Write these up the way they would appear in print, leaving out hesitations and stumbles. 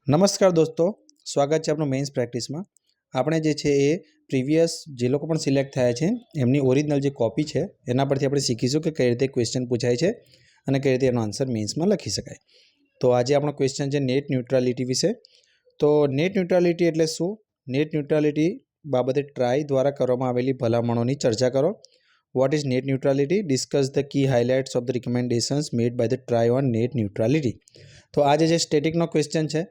નમસ્કાર દોસ્તો, સ્વાગત છે આપણું મેઇન્સ પ્રેક્ટિસમાં. આપણે જે છે એ પ્રીવિયસ જે લોકો પણ સિલેક્ટ થયા છે એમની ઓરિજિનલ જે કોપી છે એના પરથી આપણે શીખીશું કે કઈ રીતે ક્વેશ્ચન પૂછાય છે અને કઈ રીતે એનો આન્સર મેઇન્સમાં લખી શકાય. તો આજે આપણો ક્વેશ્ચન છે નેટ ન્યુટ્રાલિટી વિશે. તો નેટ ન્યુટ્રાલિટી એટલે શું? નેટ ન્યુટ્રાલિટી બાબતે ટ્રાય દ્વારા કરવામાં આવેલી ભલામણોની ચર્ચા કરો. What is net neutrality? Discuss the key highlights of the recommendations made by the TRAI on net neutrality. તો આજે જે સ્ટેટિકનો ક્વેશ્ચન છે,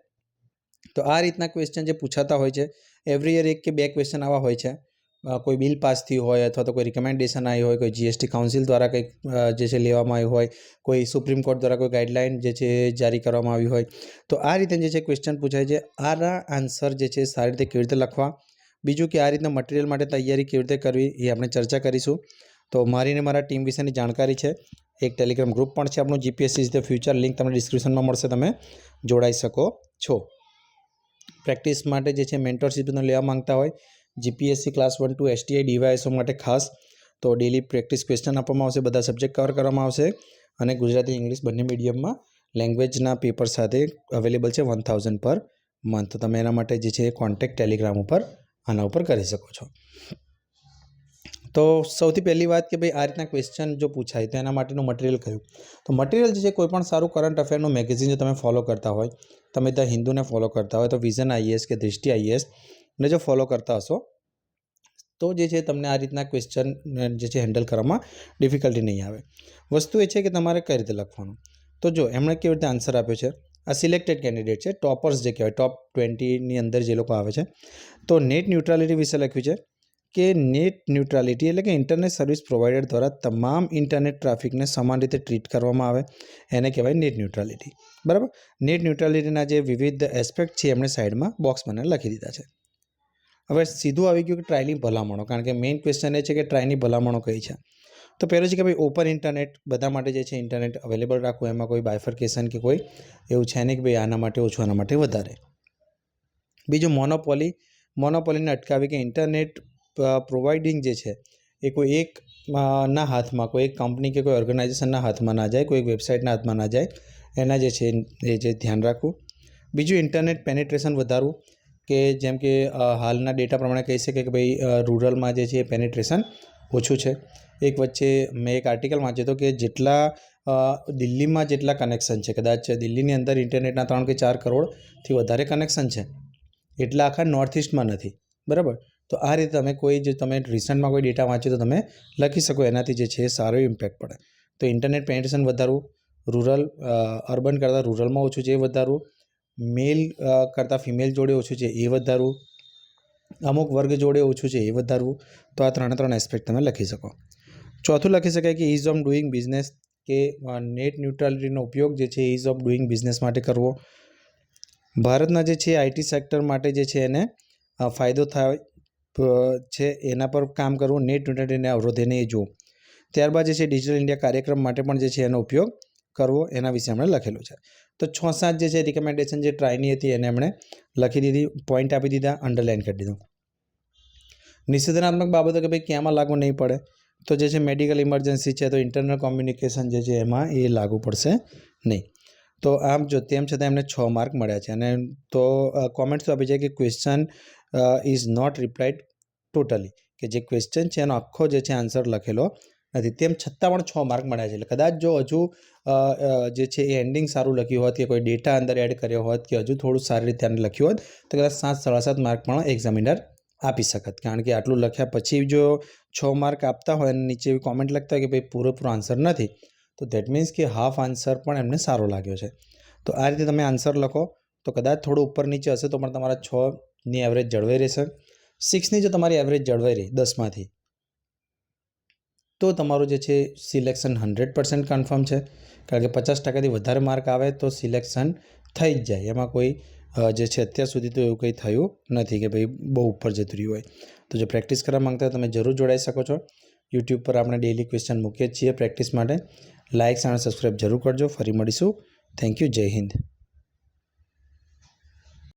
તો આ રીતના ક્વેશ્ચન જે પૂછાતા હોય છે, એવરી યર એક કે બે ક્વેશ્ચન આવા હોય છે. કોઈ બિલ પાસ થયું હોય અથવા તો કોઈ રિકમેન્ડેશન આવી હોય, કોઈ જીએસટી કાઉન્સિલ દ્વારા કંઈક જે છે લેવામાં આવ્યું હોય, કોઈ સુપ્રીમ કોર્ટ દ્વારા કોઈ ગાઈડલાઇન જે છે જારી કરવામાં આવી હોય, તો આ રીતે જે છે ક્વેશ્ચન પૂછાય છે. આના આન્સર જે છે સારી રીતે કેવી રીતે લખવા, બીજું કે આ રીતના મટીરિયલ માટે તૈયારી કેવી રીતે કરવી એ આપણે ચર્ચા કરીશું. તો મારી ને મારા ટીમ વિશેની જાણકારી છે. એક ટેલિગ્રામ ગ્રુપ પણ છે આપણું, GPSC is the future, link તમને ડિસ્ક્રિપ્શનમાં મળશે, તમે જોડાઈ શકો છો. પ્રેક્ટિસ માટે જે છે મેન્ટરશીપ તમે લેવા માંગતા હોય, GPSC class 1 to STI DYSO માટે ખાસ, તો ડેલી પ્રેક્ટિસ ક્વેશ્ચન આપવામાં આવશે, બધા સબ્જેક્ટ કવર કરવામાં આવશે અને ગુજરાતી ઇંગ્લિશ બંને મીડિયમમાં લેંગ્વેજના પેપર સાથે અવેલેબલ છે 1000 પર મંથ. તો તમે એના માટે જે છે કોન્ટેક્ટ ટેલિગ્રામ ઉપર આના ઉપર કરી શકો છો. તો સૌથી પહેલી વાત કે ભાઈ આ રીતના ક્વેશ્ચન જો પૂછાય તો એના માટેનું મટીરિયલ કયું? તો મટીરિયલ જે છે કોઈ પણ સારું કરંટ અફેરનું મેગેઝિન જો તમે ફોલો કરતા હોય, તમે ધ હિન્દુને ફોલો કરતા હોય તો વિઝન આઈએએસ કે દૃષ્ટિ આઈએએસ ને જો ફોલો કરતા હશો તો જે છે તમને આ રીતના ક્વેશ્ચન જે છે હેન્ડલ કરવામાં ડિફિકલ્ટી નહીં આવે. વસ્તુ એ છે કે તમારે કઈ રીતે લખવાનું. તો જો એમણે કેવી રીતે આન્સર આપ્યો છે, આ સિલેક્ટેડ કેન્ડિડેટ છે, ટોપર્સ જે કહેવાય, ટોપ 20ની અંદર જે લોકો આવે છે. તો નેટ ન્યુટ્રાલિટી વિશે લખ્યું છે કે નેટ ન્યુટ્રાલિટી એટલે કે ઇન્ટરનેટ સર્વિસ પ્રોવાઈડર દ્વારા તમામ ઇન્ટરનેટ ટ્રાફિકને સમાન રીતે ટ્રીટ કરવામાં આવે, એને કહેવાય નેટ ન્યુટ્રાલિટી. બરાબર. નેટ ન્યુટ્રાલિટીના જે વિવિધ એસ્પેક્ટ છે એમણે સાઈડમાં બોક્સ મને લખી દીધા છે. હવે સીધું આવી ગયું કે ટ્રાયની ભલામણો, કારણ કે મેઇન ક્વેશ્ચન એ છે કે ટ્રાયની ભલામણો કઈ છે. તો પહેલું છે કે ભાઈ ઓપન ઇન્ટરનેટ બધા માટે જે છે ઇન્ટરનેટ અવેલેબલ રાખવું, એમાં કોઈ બાયફર્કેશન કે કોઈ એવું છે નહીં કે ભાઈ આના માટે ઓછું આના માટે વધારે. બીજું મોનોપોલીને અટકાવી કે ઇન્ટરનેટ પ્રોવાઇડિંગ જે છે એ કોઈ એક ના હાથમાં, કોઈ એક કંપની કે કોઈ ઓર્ગેનાઇઝેશનના હાથમાં ના જાય, કોઈ એક વેબસાઇટના હાથમાં ના જાય, એના જે છે એ જે ધ્યાન રાખવું. બીજું ઇન્ટરનેટ પેનિટ્રેશન વધારવું, કે જેમ કે હાલના ડેટા પ્રમાણે કહી શકે કે ભાઈ રૂરલમાં જે છે એ પેનિટ્રેશન ઓછું છે. એક વચ્ચે મેં એક આર્ટિકલ વાંચ્યો હતો કે જેટલા દિલ્હીમાં જેટલા કનેક્શન છે, કદાચ દિલ્હીની અંદર ઇન્ટરનેટના 3 કે 4 કરોડથી વધારે કનેક્શન છે, એટલા આખા નોર્થ ઇસ્ટમાં નથી. બરાબર. તો આ રીતે તમે કોઈ જે તમે રિસન્ટમાં કોઈ ડેટા વાંચ્યો તો તમે લખી શકો, એનાથી જે છે એ સારો ઇમ્પેક્ટ પડે. તો ઇન્ટરનેટ પેનિટ્રેશન વધારવું, રૂરલ અર્બન કરતાં રૂરલમાં ઓછું છે એ વધારવું, મેલ કરતાં ફિમેલ જોડે ઓછું છે એ વધારવું, અમુક વર્ગ જોડે ઓછું છે એ વધારવું. તો આ 3 એસ્પેક્ટ તમે લખી શકો. ચોથું લખી શકાય કે ઇઝ ઓફ ડુઈંગ બિઝનેસ, કે નેટ ન્યુટ્રાલિટીનો ઉપયોગ જે છે ઇઝ ઓફ ડુઈંગ બિઝનેસ માટે કરવો. ભારતના જે છે આઈટી સેક્ટર માટે જે છે એને ફાયદો થાય છે એના પર કામ કરવું, નેટ ન્યુટ્રાલિટીને અવરોધે નહીં એ જોવું. ત્યારબાદ જે છે ડિજિટલ ઇન્ડિયા કાર્યક્રમ માટે પણ જે છે એનો ઉપયોગ કરવો, એના વિશે એમણે લખેલું છે. તો 6-7 જે છે રિકમેન્ડેશન જે ટ્રાયની હતી એને એમણે લખી દીધી, પોઈન્ટ આપી દીધા, અંડરલાઇન કરી દીધું. નિષેધાત્મક બાબતો કે ભાઈ ક્યાંમાં લાગુ નહીં પડે, તો જે છે મેડિકલ ઇમરજન્સી છે તો ઇન્ટરનલ કોમ્યુનિકેશન જે છે એમાં એ લાગુ પડશે નહીં. તો આમ જો તેમ છતાં એમને 6 માર્ક મળ્યા છે. અને તો કોમેન્ટ શું આપી છે કે question is not replied totally, કે જે ક્વેશ્ચન છે એનો આખો જે છે આન્સર લખેલો નથી, તેમ છતાં પણ 6 માર્ક મળ્યા છે. એટલે કદાચ જો હજુ જે છે એ એન્ડિંગ સારું લખ્યું હોત, કે કોઈ ડેટા અંદર એડ કર્યો હોત, કે હજુ થોડું સારી રીતે લખ્યું હોત, તો કદાચ 7-7.5 માર્ક પણ એક્ઝામિનર આપી શકત. કારણ કે આટલું લખ્યા પછી જો 6 માર્ક આપતા હોય અને નીચે એવી કોમેન્ટ લખતા હોય કે ભાઈ પૂરેપૂરો આન્સર નથી, તો દેટ મીન્સ કે હાફ આન્સર પણ એમને સારો લાગ્યો છે. તો આ રીતે તમે આન્સર લખો તો કદાચ થોડું ઉપર નીચે હશે તો પણ તમારા 6ની એવરેજ જળવાઈ રહેશે. 6ની જો તમારી એવરેજ જળવાઈ રહી 10માંથી, તો તમારું જે છે સિલેક્શન 100% કન્ફર્મ છે. કારણ કે 50%થી વધારે માર્ક આવે તો સિલેક્શન થઈ જ જાય, એમાં કોઈ જે છે અત્યાર સુધી તો એવું કંઈ થયું નથી કે ભાઈ બહુ ઉપર જતું રહ્યું હોય. તો જો પ્રેક્ટિસ કરવા માંગતા હોય તમે જરૂર જોડાઈ શકો છો. યુટ્યુબ પર આપણે ડેલી ક્વેશ્ચન મૂકીએ છીએ પ્રેક્ટિસ માટે. લાઇક્સ અને સબસ્ક્રાઈબ જરૂર કરજો. ફરી મળીશું. Thank you. જય હિન્દ.